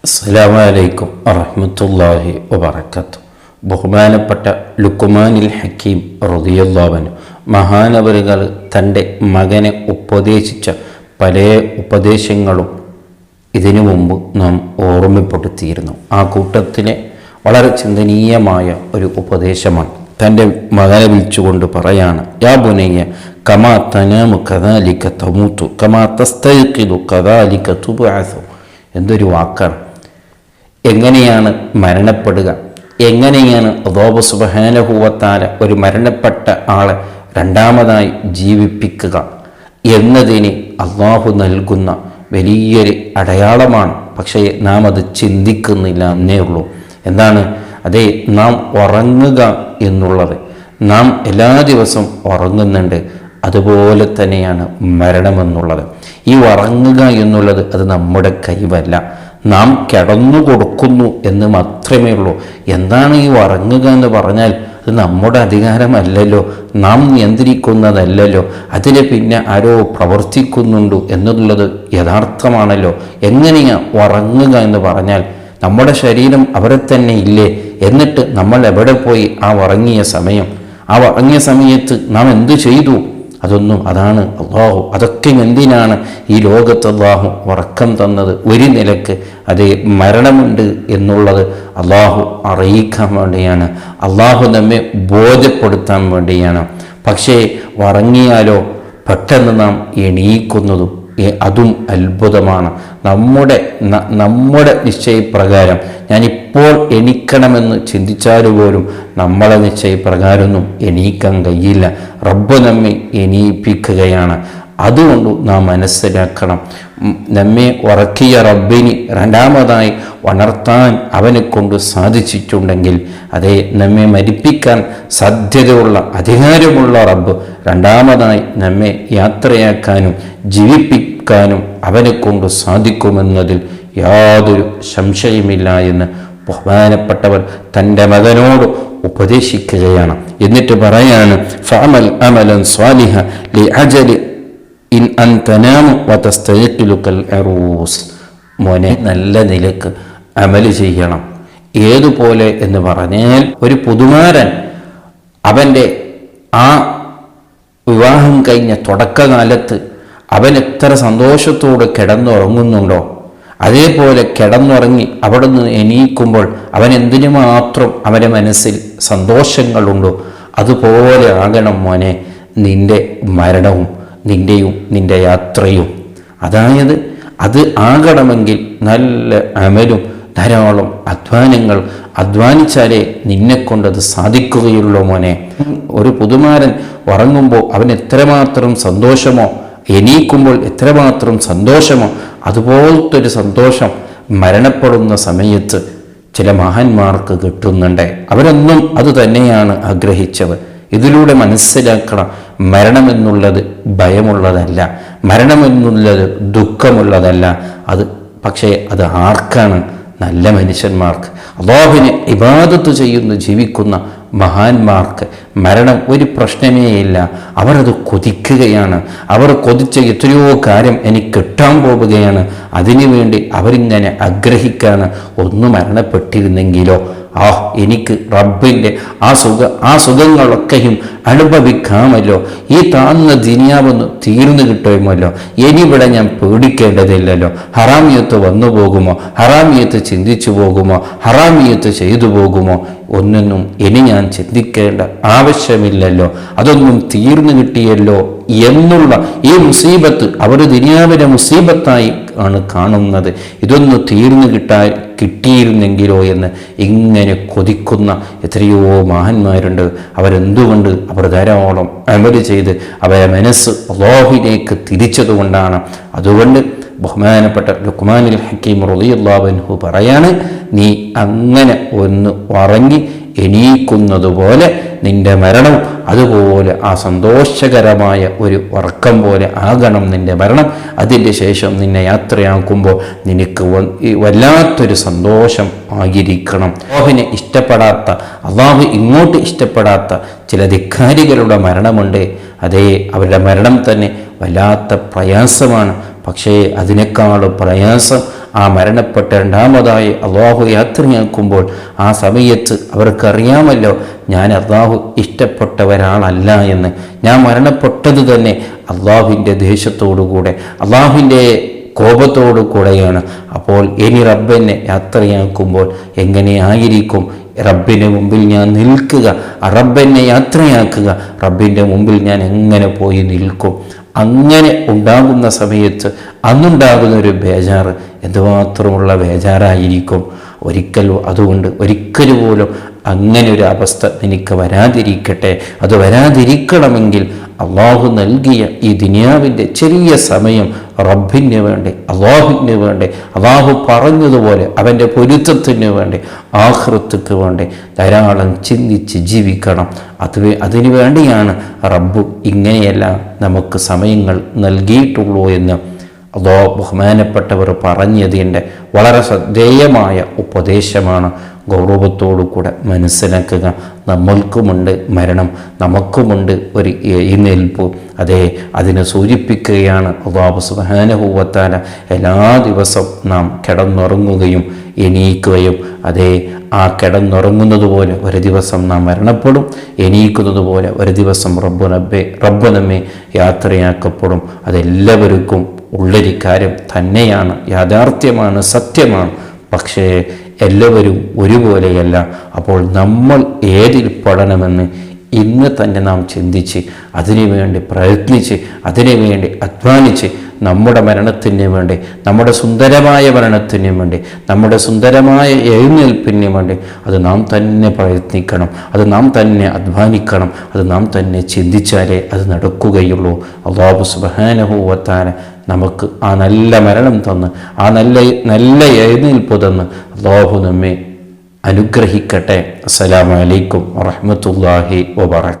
അസ്സലാമു അലൈക്കും വറഹ്മത്തുള്ളാഹി വബറകാതുഹു. ബഹുമാനപ്പെട്ട ലുഖ്മാനുൽ ഹക്കീം റളിയല്ലാഹു അൻഹു മഹാനവറുകൾ തൻ്റെ മകനെ ഉപദേശിച്ച പല ഉപദേശങ്ങളും ഇതിനു മുമ്പ് നാം ഓർമ്മപ്പെടുത്തിയിരുന്നു. ആ കൂട്ടത്തിലെ വളരെ ചിന്തനീയമായ ഒരു ഉപദേശമാണ്. തൻ്റെ മകനെ വിളിച്ചുകൊണ്ട് പറയാണ്, യാ ബുനയ്യ കമാ തനാമു കദാലിക തമൂതു കമാ തസ്തയ്ഖിദു കദാലിക തുബ്അസു. എന്തൊരു വാക്കാണ്! എങ്ങനെയാണ് മരണപ്പെടുക, എങ്ങനെയാണ് അല്ലാഹു സുബ്ഹാനഹു വ തആല ഒരു മരണപ്പെട്ട ആളെ രണ്ടാമതായി ജീവിപ്പിക്കുക എന്നതിന് അള്ളാഹു നൽകുന്ന വലിയൊരു അടയാളമാണ്. പക്ഷേ നാം അത് ചിന്തിക്കുന്നില്ല എന്നേ ഉള്ളൂ. എന്താണ് അതേ നാം ഉറങ്ങുക എന്നുള്ളത്? നാം എല്ലാ ദിവസവും ഉറങ്ങുന്നുണ്ട്, അതുപോലെ തന്നെയാണ് മരണമെന്നുള്ളത്. ഈ ഉറങ്ങുക എന്നുള്ളത് അത് നമ്മുടെ കഴിവല്ല, നാം കിടന്നു കൊടുക്കുന്നു എന്ന് മാത്രമേ ഉള്ളൂ. എന്താണ് ഈ ഉറങ്ങുക എന്ന് പറഞ്ഞാൽ അത് നമ്മുടെ അധികാരമല്ലല്ലോ, നാം നിയന്ത്രിക്കുന്നതല്ലല്ലോ, അതിന് പിന്നെ ആരോ പ്രവർത്തിക്കുന്നുണ്ട് എന്നുള്ളത് യഥാർത്ഥമാണല്ലോ. എങ്ങനെയാണ് ഉറങ്ങുക എന്ന് പറഞ്ഞാൽ നമ്മുടെ ശരീരം അവരെ തന്നെ ഇല്ലേ? എന്നിട്ട് നമ്മൾ എവിടെ പോയി ആ ഉറങ്ങിയ സമയത്ത് നാം എന്തു ചെയ്തു? അതാണ് അള്ളാഹു. അതൊക്കെ എന്തിനാണ് ഈ ലോകത്ത് അള്ളാഹു ഉറക്കം തന്നത്? ഒരു നിലക്ക് അത് മരണമുണ്ട് എന്നുള്ളത് അള്ളാഹു അറിയിക്കാൻ വേണ്ടിയാണ്, അള്ളാഹു നമ്മെ ബോധ്യപ്പെടുത്താൻ വേണ്ടിയാണ്. പക്ഷേ ഉറങ്ങിയാലോ പെട്ടെന്ന് നാം എണീക്കുന്നതും അതും അത്ഭുതമാണ്. നമ്മുടെ നിശ്ചയപ്രകാരം ഞാനിപ്പോൾ എണീക്കണമെന്ന് ചിന്തിച്ചാൽ പോലും നമ്മളെ നിശ്ചയപ്രകാരമൊന്നും എണീക്കാൻ കഴിയില്ല. റബ്ബ് നമ്മെ എണീപ്പിക്കുകയാണ്. അതുകൊണ്ട് നാം മനസ്സിലാക്കണം, നമ്മെ ഉറക്കിയ റബ്ബിന് രണ്ടാമതായി ഉണർത്താൻ അവനെ കൊണ്ട് സാധിച്ചിട്ടുണ്ടെങ്കിൽ, അതേ നമ്മെ മരിപ്പിക്കാൻ സാധ്യതയുള്ള അധികാരമുള്ള റബ്ബ് രണ്ടാമതായി നമ്മെ യാത്രയാക്കാനും ജീവിപ്പിക്കാനും അവനെ കൊണ്ട് സാധിക്കുമെന്നതിൽ യാതൊരു സംശയമില്ല എന്ന് ബഹുമാനപ്പെട്ടവർ തൻ്റെ മകനോട് ഉപദേശിക്കുകയാണ്. എന്നിട്ട് പറയാണ്, ഫഅമൽ അമലൻ സ്വാലിഹ ലിഅജലി ഇൻ അൻ തനാമു വതസ്തയ്ഖിലുകൽ അറൂസ്. മോനെ, നല്ല നിലക്ക് അമല് ചെയ്യണം. ഏതുപോലെ എന്ന് പറഞ്ഞാൽ, ഒരു പുതുമാരൻ അവൻ്റെ ആ വിവാഹം കഴിഞ്ഞ തുടക്കകാലത്ത് അവൻ എത്ര സന്തോഷത്തോടെ കിടന്നുറങ്ങുന്നുണ്ടോ, അതേപോലെ കിടന്നുറങ്ങി അവിടെ നിന്ന് എണീക്കുമ്പോൾ അവൻ എന്തിനു മാത്രം അവൻ്റെ മനസ്സിൽ സന്തോഷങ്ങളുണ്ടോ, അതുപോലെ ആകണം മോനെ നിൻ്റെ മരണവും നിൻ്റെ യാത്രയും. അതായത് അത് ആകണമെങ്കിൽ നല്ല അമലും ധാരാളം അധ്വാനിച്ചാലേ നിന്നെക്കൊണ്ടത് സാധിക്കുകയുള്ളൂ മോനെ. ഒരു പുതുമാരൻ ഉറങ്ങുമ്പോൾ അവൻ എത്രമാത്രം സന്തോഷമോ, എണീക്കുമ്പോൾ എത്രമാത്രം സന്തോഷമോ, അതുപോലത്തെ ഒരു സന്തോഷം മരണപ്പെടുന്ന സമയത്ത് ചില മഹാന്മാർക്ക് കിട്ടുന്നുണ്ട്. അവരൊന്നും അത് തന്നെയാണ് ആഗ്രഹിച്ചത്. ഇതിലൂടെ മനസ്സിലാക്കണം, മരണമെന്നുള്ളത് ഭയമുള്ളതല്ല, മരണമെന്നുള്ളത് ദുഃഖമുള്ളതല്ല. പക്ഷേ അത് ആർക്കാണ്? നല്ല മനുഷ്യന്മാർക്ക്, അല്ലാഹുവിനെ ഇബാദത്ത് ചെയ്യുന്ന ജീവിക്കുന്ന മഹാന്മാർക്ക് മരണം ഒരു പ്രശ്നമേയില്ല. അവരത് കൊതിക്കുകയാണ്. അവർ കൊതിച്ച എത്രയോ കാര്യം എനിക്ക് കിട്ടാൻ പോവുകയാണ്. അതിനുവേണ്ടി അവരിങ്ങനെ ആഗ്രഹിക്കാണ്, ഒന്ന് മരണപ്പെട്ടിരുന്നെങ്കിലോ, എനിക്ക് റബ്ബിൻ്റെ ആ സുഖങ്ങളൊക്കെയും അനുഭവിക്കാമല്ലോ, ഈ താഴ്ന്ന ദുനിയാവൊന്ന് തീർന്നു കിട്ടുമല്ലോ, ഇനിയിവിടെ ഞാൻ പേടിക്കേണ്ടതില്ലല്ലോ, ഹറാമിയത്ത് വന്നു പോകുമോ, ഹറാമിയത്ത് ചിന്തിച്ചു പോകുമോ, ഹറാമിയത്ത് ചെയ്തു പോകുമോ, ഒന്നൊന്നും ഇനി ഞാൻ ചിന്തിക്കേണ്ട ആവശ്യമില്ലല്ലോ, അതൊന്നും തീർന്നു കിട്ടിയല്ലോ എന്നുള്ള ഈ മുസീബത്ത് അവർ ദുനിയാവിലെ മുസീബത്തായി ആണ് കാണുന്നത്. ഇതൊന്ന് തീർന്നു കിട്ടിയിരുന്നെങ്കിലോ എന്ന് ഇങ്ങനെ കൊതിക്കുന്ന എത്രയോ മഹാന്മാരുണ്ട്. അവരെന്തുകൊണ്ട്? അവർ ധാരാളം അമല് ചെയ്ത് അവരെ മനസ്സ് അല്ലാഹുവിലേക്ക് തിരിച്ചതുകൊണ്ടാണ്. അതുകൊണ്ട് ബഹുമാനപ്പെട്ട ലുഖ്മാനുൽ ഹക്കീം റളിയല്ലാഹു അൻഹു പറയാണ്, നീ അങ്ങനെ ഒന്ന് ഉറങ്ങി എണീക്കുന്നത് പോലെ നിന്റെ മരണവും അതുപോലെ ആ സന്തോഷകരമായ ഒരു ഉറക്കം പോലെ ആകണം നിന്റെ മരണം. അതിൻ്റെ ശേഷം നിന്നെ യാത്രയാക്കുമ്പോൾ നിനക്ക് വല്ലാത്തൊരു സന്തോഷം ആയിരിക്കണം. അല്ലാഹുവിനെ ഇഷ്ടപ്പെടാത്ത, അല്ലാഹു ഇങ്ങോട്ട് ഇഷ്ടപ്പെടാത്ത ചില ധിക്കാരികളുടെ മരണമുണ്ട്. അതേ, അവരുടെ മരണം തന്നെ വല്ലാത്ത പ്രയാസമാണ്. പക്ഷേ അതിനേക്കാൾ പ്രയാസം ആ മരണപ്പെട്ട രണ്ടാമതായി അള്ളാഹു യാത്രയാക്കുമ്പോൾ ആ സമയത്ത് അവർക്കറിയാമല്ലോ ഞാൻ അള്ളാഹു ഇഷ്ടപ്പെട്ട ഒരാളല്ല എന്ന്. ഞാൻ മരണപ്പെട്ടത് തന്നെ അള്ളാഹുവിൻ്റെ ദേഷ്യത്തോടുകൂടെ, അള്ളാഹുവിൻ്റെ കോപത്തോടു കൂടെയാണ്. അപ്പോൾ ഇനി റബ്ബെന്നെ യാത്രയാക്കുമ്പോൾ എങ്ങനെയായിരിക്കും റബ്ബിൻ്റെ മുമ്പിൽ ഞാൻ നിൽക്കുക? റബ്ബെന്നെ യാത്രയാക്കുക, റബ്ബിൻ്റെ മുമ്പിൽ ഞാൻ എങ്ങനെ പോയി നിൽക്കും? അങ്ങനെ ഉണ്ടാകുന്ന സമയത്ത് അന്നുണ്ടാകുന്ന ഒരു ബേജാറ് എന്തുമാത്രമുള്ള ബേജാറായിരിക്കും. അതുകൊണ്ട് ഒരിക്കൽ പോലും അങ്ങനെ ഒരു അവസ്ഥ എനിക്ക് വരാതിരിക്കട്ടെ. അത് വരാതിരിക്കണമെങ്കിൽ അള്ളാഹു നൽകിയ ഈ ദുനിയാവിൻ്റെ ചെറിയ സമയം റബ്ബിന് വേണ്ടി, അള്ളാഹുവിന് വേണ്ടി, അള്ളാഹു പറഞ്ഞതുപോലെ അവൻ്റെ പൊരുത്തത്തിന് വേണ്ടി, ആഖിറത്തുക്ക് വേണ്ടി ധാരാളം ചിന്തിച്ച് ജീവിക്കണം. അതിനു വേണ്ടിയാണ് റബ്ബ് ഇങ്ങനെയെല്ലാം നമുക്ക് സമയങ്ങൾ നൽകിയിട്ടുള്ളൂ എന്ന് ബഹുമാനപ്പെട്ടവർ പറഞ്ഞതിൻ്റെ വളരെ ശ്രദ്ധേയമായ ഉപദേശമാണ്. ഗൗരവത്തോടു കൂടെ മനസ്സിലാക്കുക. നമ്മൾക്കുമുണ്ട് മരണം, നമുക്കുമുണ്ട് ഒരു എഴുന്നേൽപ്പ്. അതേ, അതിനെ സൂചിപ്പിക്കുകയാണ് അല്ലാഹു സുബ്ഹാനഹു വ തആല. എല്ലാ ദിവസവും നാം കിടന്നുറങ്ങുകയും എണീക്കുകയും, അതേ ആ കിടന്നുറങ്ങുന്നത് പോലെ ഒരു ദിവസം നാം മരണപ്പെടും, എണീക്കുന്നത് പോലെ ഒരു ദിവസം റബ്ബ് നമ്മെ യാത്രയാക്കപ്പെടും. അതെല്ലാവർക്കും ഉള്ളൊരു കാര്യം തന്നെയാണ്, യാഥാർത്ഥ്യമാണ്, സത്യമാണ്. പക്ഷേ എല്ലാവരും ഒരുപോലെയല്ല. അപ്പോൾ നമ്മൾ ഏതിൽ പെടണമെന്ന് ഇന്ന് തന്നെ നാം ചിന്തിച്ച് അതിനുവേണ്ടി പ്രയത്നിച്ച് അതിനുവേണ്ടി അധ്വാനിച്ച് നമ്മുടെ മരണത്തിന് വേണ്ടി, നമ്മുടെ സുന്ദരമായ മരണത്തിന് വേണ്ടി, നമ്മുടെ സുന്ദരമായ എഴുന്നേൽപ്പിന് വേണ്ടി അത് നാം തന്നെ പ്രയത്നിക്കണം, അത് നാം തന്നെ അധ്വാനിക്കണം, അത് നാം തന്നെ ചിന്തിച്ചാലേ അത് നടക്കുകയുള്ളൂ. അല്ലാഹു സുബ്ഹാനഹു വ തആല നമുക്ക് ആ നല്ല മരണം തന്ന്, ആ നല്ല എഴുന്നേൽപ്പ് തന്ന് അല്ലാഹു നമ്മെ അനുഗ്രഹിക്കട്ടെ. അസ്സലാമു അലൈക്കും വറഹ്മത്തുള്ളാഹി വബറകാതുഹു.